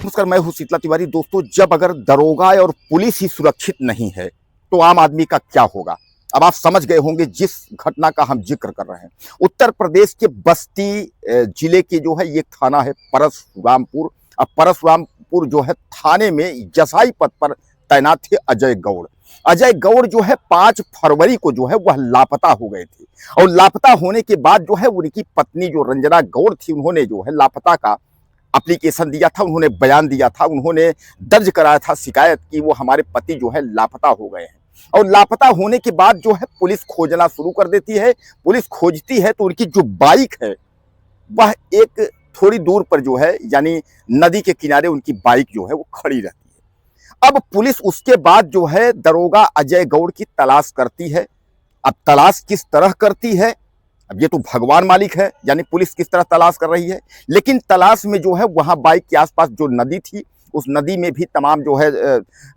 नमस्कार, मैं हूं शीतला तिवारी। दोस्तों, जब अगर दरोगा और पुलिस ही सुरक्षित नहीं है तो आम आदमी का क्या होगा। अब आप समझ गए होंगे जिस घटना का हम जिक्र कर रहे हैं। उत्तर प्रदेश के बस्ती जिले के जो है ये थाना है परशुरामपुर। अब परशुरामपुर जो है थाने में जसाई पद पर तैनात थे अजय गौड़। अजय गौड़ जो है 5 फरवरी को जो है वह लापता हो गए थे और लापता होने के बाद जो है उनकी पत्नी जो रंजना गौड़ थी, उन्होंने जो है लापता का एप्लीकेशन दिया था, उन्होंने बयान दिया था, उन्होंने दर्ज कराया था शिकायत कि वो हमारे पति जो है लापता हो गए हैं। और लापता होने के बाद जो है पुलिस खोजना शुरू कर देती है। पुलिस खोजती है तो उनकी जो बाइक है वह एक थोड़ी दूर पर जो है यानी नदी के किनारे उनकी बाइक जो है वो खड़ी रहती है। अब पुलिस उसके बाद जो है दरोगा अजय गौड़ की तलाश करती है। अब तलाश किस तरह करती है, अब ये तो भगवान मालिक है, यानी पुलिस किस तरह तलाश कर रही है। लेकिन तलाश में जो है वहां बाइक के आसपास जो नदी थी उस नदी में भी तमाम जो है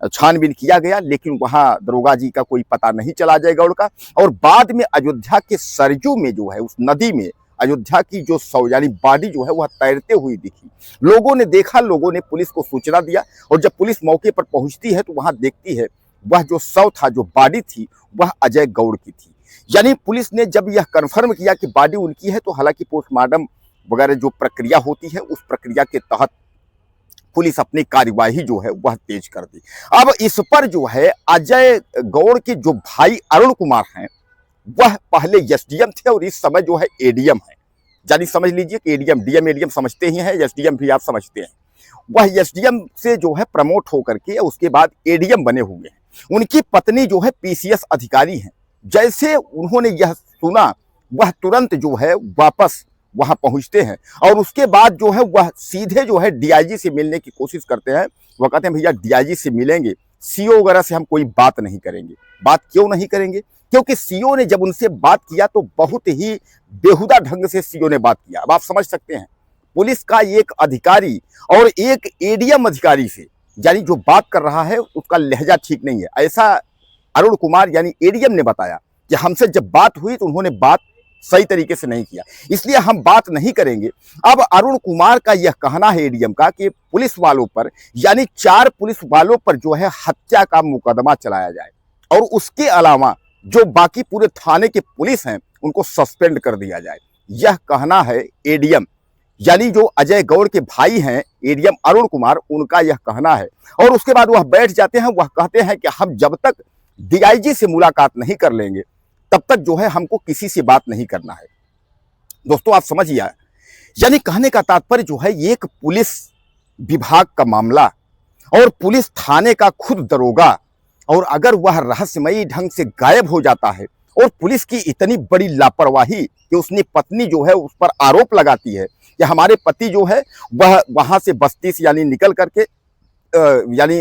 छानबीन किया गया, लेकिन वहां दरोगा जी का कोई पता नहीं चला अजय गौड़ का। और बाद में अयोध्या के सरयू में जो है उस नदी में अयोध्या की जो शव यानी बॉडी जो है वह तैरते हुई दिखी। लोगों ने देखा, लोगों ने पुलिस को सूचना दिया और जब पुलिस मौके पर पहुंचती है तो वहां देखती है वह जो शव था, जो बॉडी थी, वह अजय गौड़ की थी। यानी पुलिस ने जब यह कन्फर्म किया कि बॉडी उनकी है तो हालांकि पोस्टमार्टम वगैरह जो प्रक्रिया होती है उस प्रक्रिया के तहत पुलिस अपनी कार्यवाही जो है वह तेज कर दी। अब इस पर जो है अजय गौड़ के जो भाई अरुण कुमार हैं वह पहले एसडीएम थे और इस समय जो है एडीएम है। यानी समझ लीजिए कि एडीएम डीएम एडीएम समझते ही हैं, एसडीएम भी आप समझते हैं। वह एसडीएम से जो है प्रमोट होकर के उसके बाद एडीएम बने हुए हैं। उनकी पत्नी जो है पीसीएस अधिकारी हैं। जैसे उन्होंने यह सुना वह तुरंत जो है वापस वहां पहुंचते हैं और उसके बाद जो है वह सीधे जो है डीआईजी से मिलने की कोशिश करते हैं। वह कहते हैं भैया डीआईजी से मिलेंगे, सीओ वगैरह से हम कोई बात नहीं करेंगे। बात क्यों नहीं करेंगे? क्योंकि सीओ ने जब उनसे बात किया तो बहुत ही बेहुदा ढंग से सीओ ने बात किया। अब आप समझ सकते हैं पुलिस का एक अधिकारी और एक एडीएम अधिकारी से यानी जो बात कर रहा है उसका लहजा ठीक नहीं है, ऐसा अरुण कुमार यानी एडीएम ने बताया कि हमसे जब बात हुई तो उन्होंने बात सही तरीके से नहीं किया, इसलिए हम बात नहीं करेंगे। अब अरुण कुमार का यह कहना है एडीएम का कि पुलिस वालों पर यानी 4 पुलिस वालों पर जो है हत्या का मुकदमा चलाया जाए और उसके अलावा जो बाकी पूरे थाने के पुलिस हैं उनको सस्पेंड कर दिया जाए। यह कहना है एडीएम यानी जो अजय गौड़ के भाई हैं एडीएम अरुण कुमार, उनका यह कहना है। और उसके बाद वह बैठ जाते हैं। वह कहते हैं कि हम जब तक डीआईजी से मुलाकात नहीं कर लेंगे तब तक जो है हमको किसी से बात नहीं करना है। दोस्तों, आप समझिए, यानी कहने का तात्पर्य जो है एक पुलिस विभाग का मामला और पुलिस थाने का खुद दरोगा, और अगर वह रहस्यमयी ढंग से गायब हो जाता है और पुलिस की इतनी बड़ी लापरवाही कि उसने पत्नी जो है उस पर आरोप लगाती है कि हमारे पति जो है वह वहां से बस्ती से यानी निकल करके यानी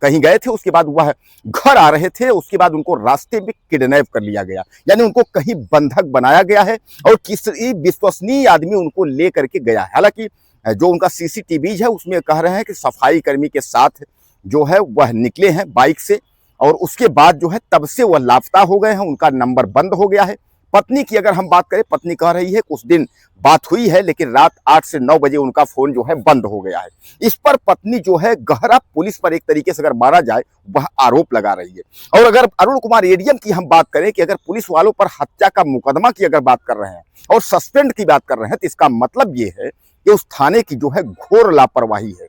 कहीं गए थे, उसके बाद वह घर आ रहे थे, उसके बाद उनको रास्ते में किडनैप कर लिया गया, यानी उनको कहीं बंधक बनाया गया है और किसी विश्वसनीय आदमी उनको ले करके गया है। हालांकि जो उनका सीसीटीवी है उसमें कह रहे हैं कि सफाई कर्मी के साथ जो है वह निकले हैं बाइक से और उसके बाद जो है तब से वह लापता हो गए हैं, उनका नंबर बंद हो गया है। पत्नी की अगर हम बात करें, पत्नी कह रही है कुछ दिन बात हुई है लेकिन रात 8 से 9 बजे उनका फोन जो है बंद हो गया है। इस पर पत्नी जो है गहरा पुलिस पर एक तरीके से अगर मारा जाए वह आरोप लगा रही है। और अगर अरुण कुमार एडीएम की हम बात करें कि अगर पुलिस वालों पर हत्या का मुकदमा की अगर बात कर रहे हैं और सस्पेंड की बात कर रहे हैं तो इसका मतलब ये है कि उस थाने की जो है घोर लापरवाही है।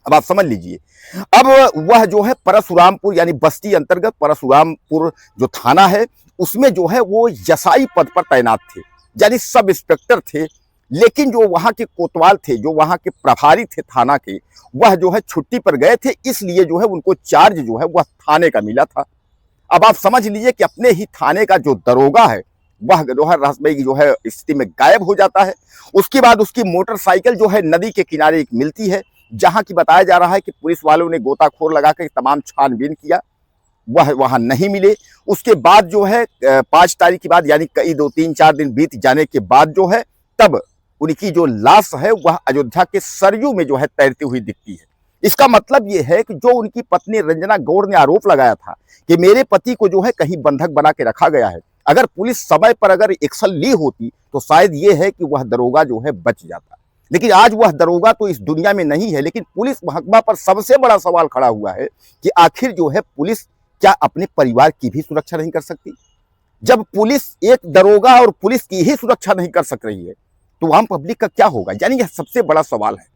अब आप समझ लीजिए, अब वह जो है परशुरामपुर यानी बस्ती अंतर्गत परशुरामपुर जो थाना है उसमें जो है वो जसाई पद पर तैनात थे, यानी सब इंस्पेक्टर थे। लेकिन जो वहां के कोतवाल थे, जो वहां के प्रभारी थे थाना के, वह जो है छुट्टी पर गए थे, इसलिए जो है उनको चार्ज जो है वह थाने का मिला था। अब आप समझ लीजिए कि अपने ही थाने का जो दरोगा है वह जो है रहस्यमयी जो है स्थिति में गायब हो जाता है। उसके बाद उसकी मोटरसाइकिल जो है नदी के किनारे एक मिलती है, जहां की बताया जा रहा है कि पुलिस वालों ने गोताखोर लगाकर तमाम छानबीन किया, वह वहां नहीं मिले। उसके बाद जो है 5 तारीख के बाद यानी कई 2-3-4 दिन बीत जाने के बाद जो है तब उनकी जो लाश है वह अयोध्या के सरयू में जो है तैरती हुई दिखती है। इसका मतलब यह है कि जो उनकी पत्नी रंजना गौड़ ने आरोप लगाया था कि मेरे पति को जो है कहीं बंधक बना के रखा गया है, अगर पुलिस समय पर अगर एक्शन ली होती तो शायद ये है कि वह दरोगा जो है बच जाता। लेकिन आज वह दरोगा तो इस दुनिया में नहीं है। लेकिन पुलिस महकमा पर सबसे बड़ा सवाल खड़ा हुआ है कि आखिर जो है पुलिस क्या अपने परिवार की भी सुरक्षा नहीं कर सकती? जब पुलिस एक दरोगा और पुलिस की ही सुरक्षा नहीं कर सक रही है तो आम पब्लिक का क्या होगा? यानी यह सबसे बड़ा सवाल है।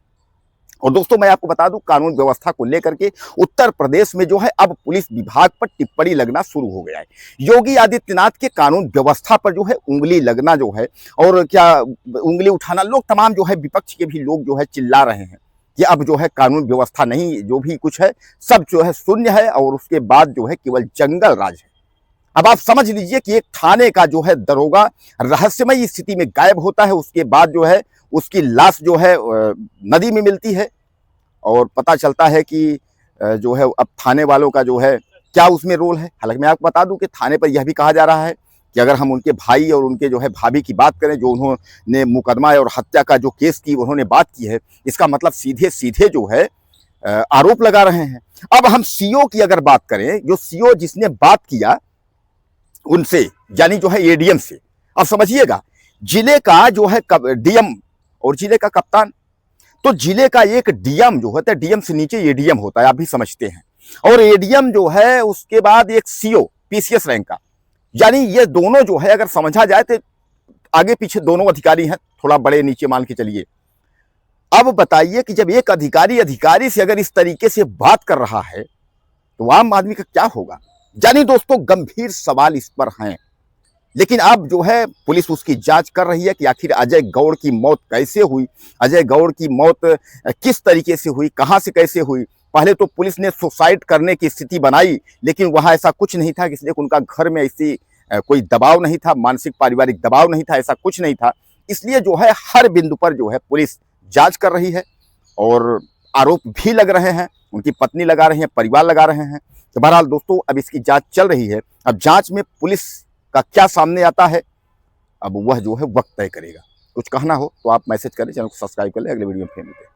और दोस्तों मैं आपको बता दूं, कानून व्यवस्था को लेकर के उत्तर प्रदेश में जो है अब पुलिस विभाग पर टिप्पणी लगना शुरू हो गया है। योगी आदित्यनाथ के कानून व्यवस्था पर जो है उंगली लगना जो है, और क्या उंगली उठाना, लोग तमाम जो है विपक्ष के भी लोग जो है चिल्ला रहे हैं कि अब जो है कानून व्यवस्था नहीं, जो भी कुछ है सब जो है शून्य है और उसके बाद जो है केवल जंगल राज है। अब आप समझ लीजिए कि एक थाने का जो है दरोगा रहस्यमय स्थिति में गायब होता है, उसके बाद जो है उसकी लाश जो है नदी में मिलती है और पता चलता है कि जो है अब थाने वालों का जो है क्या उसमें रोल है। हालांकि मैं आपको बता दूं कि थाने पर यह भी कहा जा रहा है कि अगर हम उनके भाई और उनके जो है भाभी की बात करें, जो उन्होंने मुकदमा और हत्या का जो केस की उन्होंने बात की है, इसका मतलब सीधे सीधे जो है आरोप लगा रहे हैं। अब हम सीओ की अगर बात करें, जो सीओ जिसने बात किया उनसे, यानी जो है एडीएम से, अब समझिएगा जिले का जो है डीएम और जिले का कप्तान, तो जिले का एक डीएम जो होता है, डीएम से नीचे एडीएम होता है, आप भी समझते हैं, और एडीएम जो है उसके बाद एक सीओ पीसीएस रैंक का, यानी ये दोनों जो है अगर समझा जाए तो आगे पीछे दोनों अधिकारी हैं, थोड़ा बड़े नीचे मान के चलिए। अब बताइए कि जब एक अधिकारी से अगर इस तरीके से बात कर रहा है तो आम आदमी का क्या होगा? यानी दोस्तों गंभीर सवाल इस पर हैं। लेकिन अब जो है पुलिस उसकी जांच कर रही है कि आखिर अजय गौड़ की मौत कैसे हुई, अजय गौड़ की मौत किस तरीके से हुई, कहां से कैसे हुई। पहले तो पुलिस ने सुसाइड करने की स्थिति बनाई, लेकिन वहां ऐसा कुछ नहीं था, इसलिए उनका घर में ऐसी कोई दबाव नहीं था, मानसिक पारिवारिक दबाव नहीं था, ऐसा कुछ नहीं था। इसलिए जो है हर बिंदु पर जो है पुलिस जांच कर रही है और आरोप भी लग रहे हैं, उनकी पत्नी लगा रही है, परिवार लगा रहे हैं। तो बहरहाल दोस्तों अब इसकी जांच चल रही है। अब जांच में पुलिस का क्या सामने आता है, अब वह जो है वक्त तय करेगा। कुछ कहना हो तो आप मैसेज करें, चैनल को सब्सक्राइब कर लें। अगले वीडियो में फिर मिलते हैं।